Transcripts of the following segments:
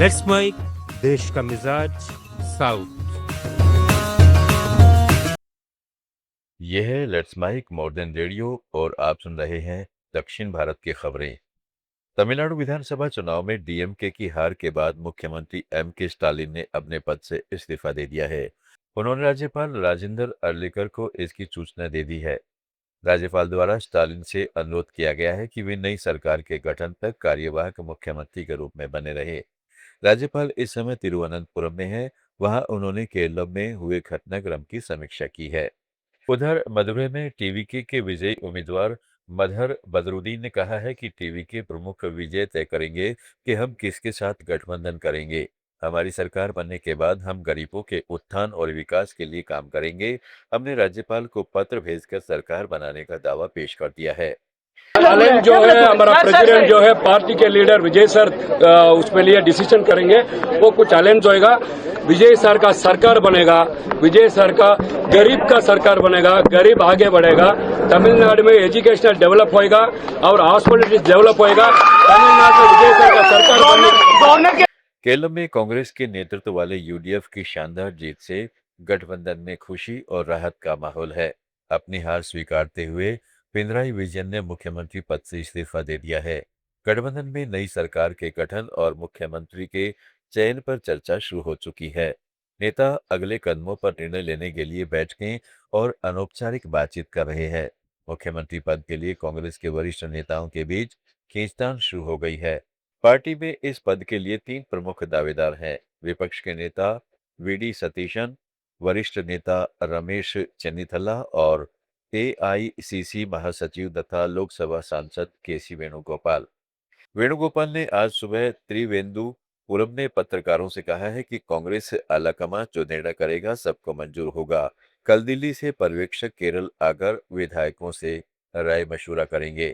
Let's mic, देश का मिजाज, साउथ। यह है लेट्स माइक मॉडर्न रेडियो और आप सुन रहे हैं दक्षिण भारत की खबरें। तमिलनाडु विधानसभा चुनाव में डीएमके की हार के बाद मुख्यमंत्री एम.के. स्टालिन ने अपने पद से इस्तीफा दे दिया है। उन्होंने राज्यपाल राजेंद्र अर्लेकर को इसकी सूचना दे दी है। राज्यपाल द्वारा स्टालिन से अनुरोध किया गया है कि वे नई सरकार के गठन तक कार्यवाहक मुख्यमंत्री के रूप में बने रहे। राज्यपाल इस समय तिरुवनंतपुरम में है। वहां उन्होंने केरल में हुए घटनाक्रम की समीक्षा की है। उधर मदुरै में टीवीके के विजयी उम्मीदवार मदहर बदरुद्दीन ने कहा है कि टीवीके प्रमुख विजय तय करेंगे कि हम किसके साथ गठबंधन करेंगे। हमारी सरकार बनने के बाद हम गरीबों के उत्थान और विकास के लिए काम करेंगे। हमने राज्यपाल को पत्र भेजकर सरकार बनाने का दावा पेश कर दिया है। चैलेंज जो है हमारा प्रेसिडेंट जो है पार्टी के लीडर विजय सर उसमें लिए डिसीजन करेंगे। वो कुछ चैलेंज होएगा। विजय सर का सरकार बनेगा। विजय सर का गरीब का सरकार बनेगा। गरीब आगे बढ़ेगा। तमिलनाडु में एजुकेशनल डेवलप होएगा और हॉस्पिटल डेवलप होएगा। तमिलनाडु में विजय सर का सरकार बनेगा। केरल में कांग्रेस के नेतृत्व वाले यूडीएफ की शानदार जीत से गठबंधन में खुशी और राहत का माहौल है। अपनी हार स्वीकारते हुए पिनराई विजयन ने मुख्यमंत्री पद से इस्तीफा दे दिया है। गठबंधन में नई सरकार के गठन और मुख्यमंत्री के चयन पर चर्चा शुरू हो चुकी है। नेता अगले कदमों पर निर्णय लेने के लिए बैठकें और अनौपचारिक बातचीत कर रहे हैं। मुख्यमंत्री पद के लिए कांग्रेस के वरिष्ठ नेताओं के बीच खींचतान शुरू हो गई है। पार्टी में इस पद के लिए 3 प्रमुख दावेदार हैं। विपक्ष के नेता वीडी सतीशन, वरिष्ठ नेता रमेश चेन्निथला और एआईसीसी महासचिव तथा लोकसभा सांसद केसी वेणुगोपाल। वेणुगोपाल ने आज सुबह त्रिवेंद्रपुरम में पत्रकारों से कहा है कि कांग्रेस आलाकमान जो निर्णय करेगा सबको मंजूर होगा। कल दिल्ली से पर्यवेक्षक केरल आकर विधायकों से राय मशवरा करेंगे।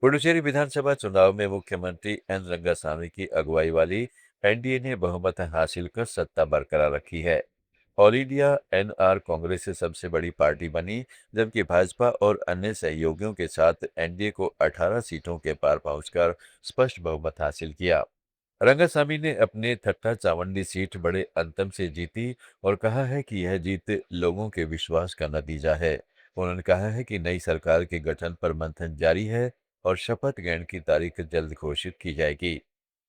पुडुचेरी विधानसभा चुनाव में मुख्यमंत्री एन रंगासामी की अगुवाई वाली एनडीए ने बहुमत हासिल कर सत्ता बरकरार रखी है। ऑल इंडिया एनआर कांग्रेस से सबसे बड़ी पार्टी बनी, जबकि भाजपा और अन्य सहयोगियों के साथ एनडीए को 18 सीटों के पार पहुंचकर स्पष्ट बहुमत हासिल किया। रंगासामी ने अपने थट्टा चावंडी सीट बड़े अंतर से जीती और कहा है कि यह जीत लोगों के विश्वास का नतीजा है। उन्होंने कहा है कि नई सरकार के गठन पर मंथन जारी है और शपथ ग्रहण की तारीख जल्द घोषित की जाएगी।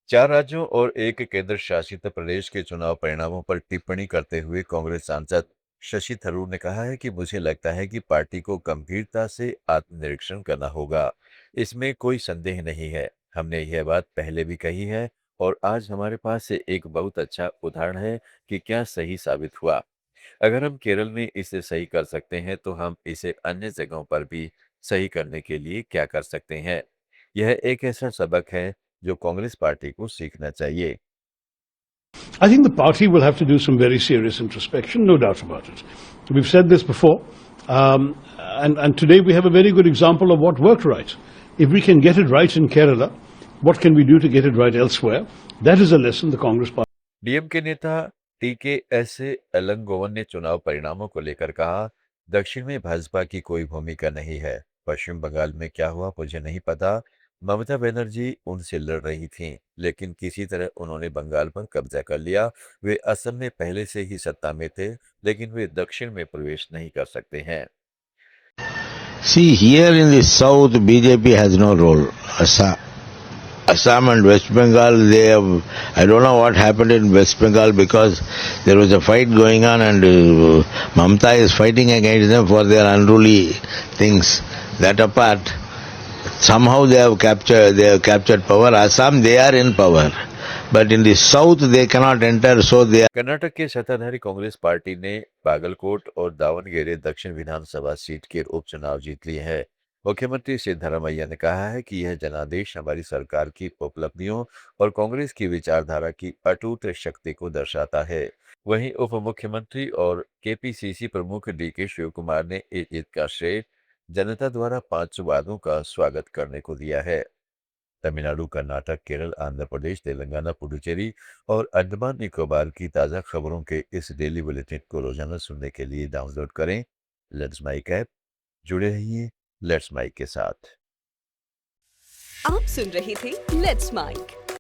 4 राज्यों और एक केंद्र शासित प्रदेश के चुनाव परिणामों पर टिप्पणी करते हुए कांग्रेस सांसद शशि थरूर ने कहा है कि मुझे लगता है कि पार्टी को गंभीरता से आत्मनिरीक्षण करना होगा। इसमें कोई संदेह नहीं है। हमने यह बात पहले भी कही है और आज हमारे पास से एक बहुत अच्छा उदाहरण है कि क्या सही साबित हुआ। अगर हम केरल में इसे सही कर सकते हैं तो हम इसे अन्य जगहों पर भी सही करने के लिए क्या कर सकते हैं। यह एक ऐसा सबक है जो कांग्रेस पार्टी को सीखना चाहिए। I think the party will have to do some very serious introspection, no doubt about it. We've said this before, and today we have a very good example of what worked right. If we can get it right in Kerala, what can we do to get it right elsewhere? That is a lesson the Congress Party. DM के नेता TKS Elangovan ने चुनाव परिणामों को लेकर कहा, दक्षिण में भाजपा की कोई भूमिका नहीं है। पश्चिम बंगाल में क्या हुआ मुझे नहीं पता। ममता बनर्जी उनसे लड़ रही थीं, लेकिन किसी तरह उन्होंने बंगाल पर कब्जा कर लिया। वे असम में पहले से ही सत्ता में थे, लेकिन वे दक्षिण में प्रवेश नहीं कर सकते हैं। See, here in the south, BJP has no role. Assam and West Bengal, they have, I don't know what happened in West Bengal because there was a fight going on and Mamta is fighting against them for their unruly things. That apart, somehow they have captured power. Assam, they are in power. But in the south, they cannot enter, so they are. Karnataka के सत्ताधारी Congress party ने बागलकोट और दावणगेरे दक्षिण विधानसभा seat के उपचुनाव जीत लिए हैं। मुख्यमंत्री सिद्धरामैया ने कहा है कि यह जनादेश हमारी सरकार की उपलब्धियों और कांग्रेस की विचारधारा की अटूट शक्ति को दर्शाता है। वहीं उप मुख्यमंत्री और केपीसीसी प्रमुख डीके शिव कुमार ने इस जीत का श्रेय जनता द्वारा 5 वादों का स्वागत करने को दिया है। तमिलनाडु, कर्नाटक, केरल, आंध्र प्रदेश, तेलंगाना, पुडुचेरी और अंडमान निकोबार की ताज़ा खबरों के इस डेली बुलेटिन को रोजाना सुनने के लिए डाउनलोड करें लेट्स माइक ऐप। जुड़े रहिए लेट्स माइक के साथ। आप सुन रहे थे लेट्स माइक।